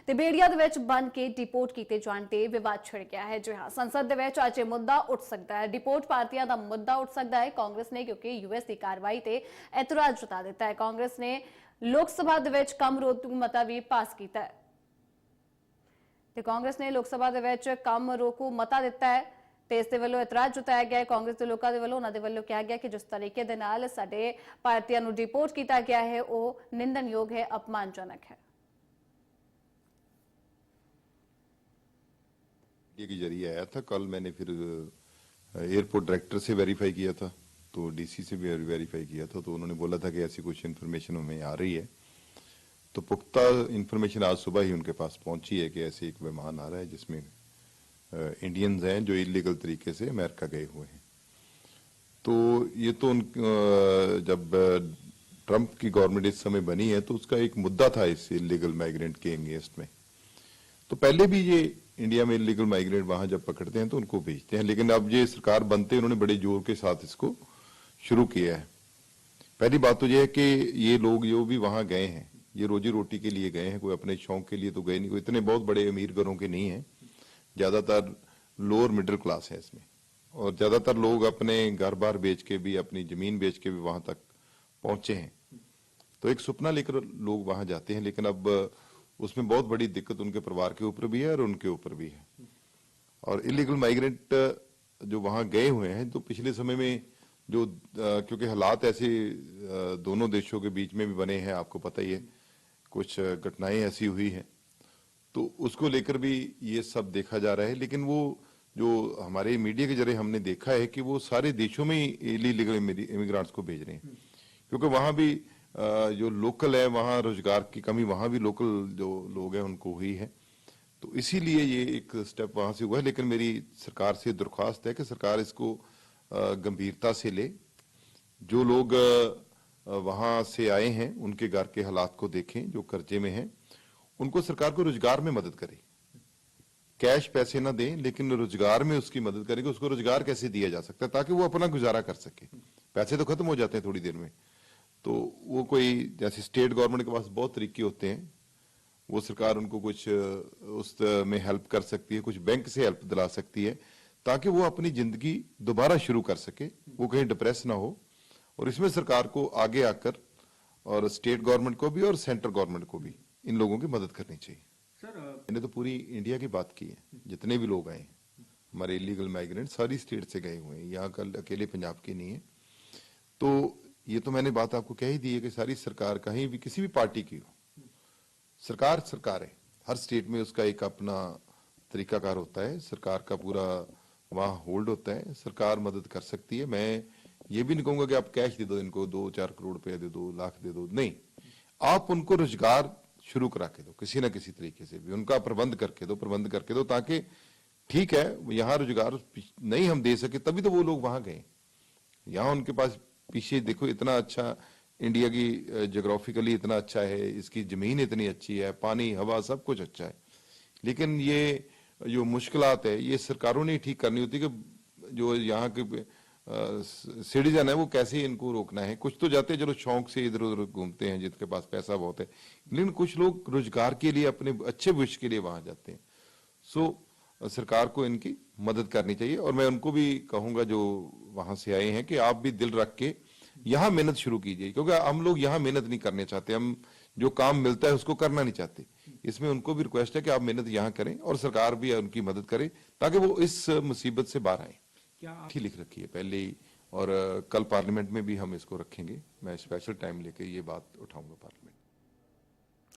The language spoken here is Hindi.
ਤੇ ਬੇੜੀਆਂ ਦੇ ਵਿੱਚ ਬੰਨ ਕੇ ਡਿਪੋਰਟ ਕੀਤੇ ਜਾਣ ਤੇ ਵਿਵਾਦ ਛਿੜ ਗਿਆ ਹੈ। ਜੀ ਹਾਂ, ਸੰਸਦ ਦੇ ਵਿੱਚ ਅੱਜ ਇਹ ਮੁੱਦਾ ਉੱਠ ਸਕਦਾ ਹੈ। ਡਿਪੋਰਟ ਭਾਰਤੀਆਂ ਦਾ ਮੁੱਦਾ ਉੱਠ ਸਕਦਾ ਹੈ। ਕਾਂਗਰਸ ਨੇ ਕਿਉਂਕਿ यूएस की कार्रवाई ਤੇ ਇਤਰਾਜ਼ ਜਤਾ ਦਿੱਤਾ ਹੈ। ਕਾਂਗਰਸ ਨੇ ਲੋਕ ਸਭਾ ਦੇ ਵਿੱਚ ਕੰਮ ਰੋਕੂ ਮਤਾ ਵੀ ਪਾਸ ਕੀਤਾ ਹੈ ਤੇ ਕਾਂਗਰਸ ਨੇ ਲੋਕ ਸਭਾ ਦੇ ਵਿੱਚ ਕੰਮ ਰੋਕੂ ਮਤਾ ਦਿੱਤਾ ਹੈ ਤੇ ਇਸ ਦੇ ਵੱਲੋਂ ਇਤਰਾਜ਼ ਜਤਾਇਆ ਗਿਆ ਹੈ। ਕਾਂਗਰਸ ਦੇ ਲੋਕਾਂ ਦੇ ਵੱਲੋਂ ਉਹਨਾਂ ਦੇ ਵੱਲੋਂ ਕਿਹਾ ਗਿਆ ਕਿ ਜਿਸ ਤਰੀਕੇ ਦੇ ਨਾਲ ਸਾਡੇ ਭਾਰਤੀਆਂ ਨੂੰ ਡਿਪੋਰਟ ਕੀਤਾ ਗਿਆ ਹੈ ਉਹ ਨਿੰਦਨਯੋਗ ਹੈ, अपमानजनक है। के जरिए आया था। कल मैंने फिर एयरपोर्ट डायरेक्टर से वेरीफाई किया था, तो डीसी से भी वेरीफाई किया था, तो उन्होंने बोला था कि ऐसी कुछ इन्फॉर्मेशन हमें आ रही है। तो पुख्ता इन्फॉर्मेशन आज सुबह ही उनके पास पहुंची है कि ऐसे एक विमान आ रहा है जिसमें इंडियंस हैं जो इलीगल तरीके से अमेरिका गए हुए हैं। तो ये तो जब ट्रंप की गवर्नमेंट इस समय बनी है तो उसका एक मुद्दा था इस इलीगल माइग्रेंट के अगेंस्ट में। तो पहले भी ये इंडिया में इलीगल माइग्रेंट वहां जब पकड़ते हैं तो उनको भेजते हैं, लेकिन अब ये सरकार बनते उन्होंने बड़े जोर के साथ इसको शुरू किया है। पहली बात तो यह है कि ये लोग जो भी वहां गए हैं ये रोजी रोटी के लिए गए हैं, कोई अपने शौक के लिए तो गए नहीं, कोई इतने बहुत बड़े अमीर घरों के नहीं है, ज्यादातर लोअर मिडिल क्लास है इसमें, और ज्यादातर लोग अपने घर बार बेच के भी, अपनी जमीन बेच के भी वहां तक पहुंचे हैं। तो एक सपना लेकर लोग वहां जाते हैं, लेकिन अब उसमें बहुत बड़ी दिक्कत उनके परिवार के ऊपर भी है और उनके ऊपर भी है। और इलीगल माइग्रेंट जो वहां गए हुए हैं, तो पिछले समय में जो क्योंकि हालात ऐसे दोनों देशों के बीच में भी बने हैं, आपको पता ही है, कुछ घटनाएं ऐसी हुई हैं, तो उसको लेकर भी ये सब देखा जा रहा है। लेकिन वो जो हमारे मीडिया के जरिए हमने देखा है कि वो सारे देशों में इलीगल इमिग्रेंट्स को भेज रहे हैं, क्योंकि वहां भी जो लोकल है वहां रोजगार की कमी, वहां भी लोकल जो लोग हैं उनको हुई है, तो इसीलिए ये एक स्टेप वहां से हुआ है। लेकिन मेरी सरकार से दरख्वास्त है कि सरकार इसको गंभीरता से ले। जो लोग वहां से आए हैं उनके घर के हालात को देखें, जो कर्जे में हैं उनको सरकार को रोजगार में मदद करे, कैश पैसे ना दें लेकिन रोजगार में उसकी मदद करें कि उसको रोजगार कैसे दिया जा सकता है ताकि वो अपना गुजारा कर सके। पैसे तो खत्म हो जाते हैं थोड़ी देर में, तो वो कोई जैसे स्टेट गवर्नमेंट के पास बहुत तरीके होते हैं, वो सरकार उनको कुछ उस में हेल्प कर सकती है, कुछ बैंक से हेल्प दिला सकती है ताकि वो अपनी जिंदगी दोबारा शुरू कर सके, वो कहीं डिप्रेस ना हो। और इसमें सरकार को आगे आकर और स्टेट गवर्नमेंट को भी और सेंट्रल गवर्नमेंट को भी इन लोगों की मदद करनी चाहिए। सर मैंने तो पूरी इंडिया की बात की है, जितने भी लोग आए हैं हमारे इलीगल माइग्रेंट सारी स्टेट से गए हुए हैं, यहाँ कल अकेले पंजाब के नहीं है। तो ये तो मैंने बात आपको कह ही दी है कि सारी सरकार कहीं भी किसी भी पार्टी की हो, सरकार सरकार है, हर स्टेट में उसका एक अपना तरीकाकार होता है, सरकार का पूरा वहां होल्ड होता है, सरकार मदद कर सकती है। मैं ये भी नहीं कहूंगा कि आप कैश दे दो इनको, 2-4 करोड़ रुपया दे दो, लाख दे दो, नहीं, आप उनको रोजगार शुरू करा के दो, किसी ना किसी तरीके से भी उनका प्रबंध करके दो, ताकि ठीक है यहाँ रोजगार नहीं हम दे सके तभी तो वो लोग वहां गए। यहाँ उनके पास पीछे देखो इतना अच्छा इंडिया की ज्योग्राफिकली इतना अच्छा है, इसकी जमीन इतनी अच्छी है, पानी हवा सब कुछ अच्छा है, लेकिन ये जो मुश्किलात है ये सरकारों ने ठीक करनी होती कि जो यहाँ के सिटीजन है वो कैसे इनको रोकना है। कुछ तो जाते हैं चलो शौक से इधर उधर घूमते हैं जिनके पास पैसा बहुत है, लेकिन कुछ लोग रोजगार के लिए अपने अच्छे भविष्य के लिए वहां जाते हैं। सो सरकार को इनकी मदद करनी चाहिए, और मैं उनको भी कहूंगा जो वहां से आए हैं कि आप भी दिल रख के यहाँ मेहनत शुरू कीजिए, क्योंकि हम लोग यहाँ मेहनत नहीं करने चाहते, हम जो काम मिलता है उसको करना नहीं चाहते। इसमें उनको भी रिक्वेस्ट है कि आप मेहनत यहाँ करें और सरकार भी उनकी मदद करे ताकि वो इस मुसीबत से बाहर आए। क्या लिख रखी है पहले ही, और कल पार्लियामेंट में भी हम इसको रखेंगे, मैं स्पेशल टाइम लेके ये बात उठाऊंगा पार्लियामेंट।